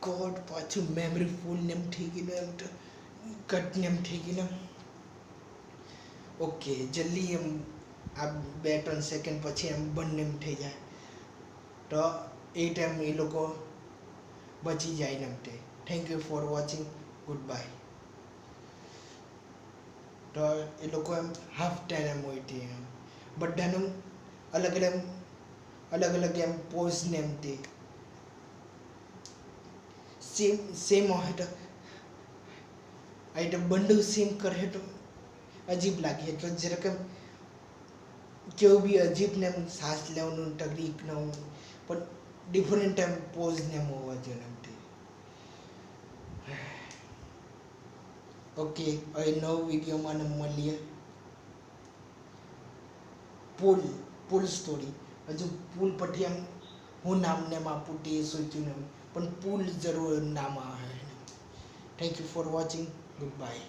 God પાછું memory ફૂલ name થઈ ગયું એમ તો કટ નેમ થઈ ગયું ઓકે જલ્દી એમ આ 2-3 સેકન્ડ પછી એમ બંને એમ થઈ જાય તો એ ટાઈમ એ લોકો બચી જાય ને તે thank you for watching good bye તો એ લોકો એમ હાફ ટાઈમ એમ હોય તે એમ બધાનું અલગ અલગ એમ પોઝ ને એમ તે સેમ હોય તો આઈટમ બંડુ સેમ કરે તો અજીબ લાગે એટલે જરાક એમ કેવું બી અજીબ ને એમ શ્વાસ લેવાનું તકલીફ ન હોય પણ ડિફરન્ટ એમ પોઝ ને એમ હોવા જોઈએ એમ ઓકે હવે નવો વિડીયોમાં મળીએ પુલ સ્ટોરી હજુ પુલ પછી એમ હું નામને એમ આપું તે સોચ્યું ને પણ પુલ જરૂર નામ આવે thank you for watching good bye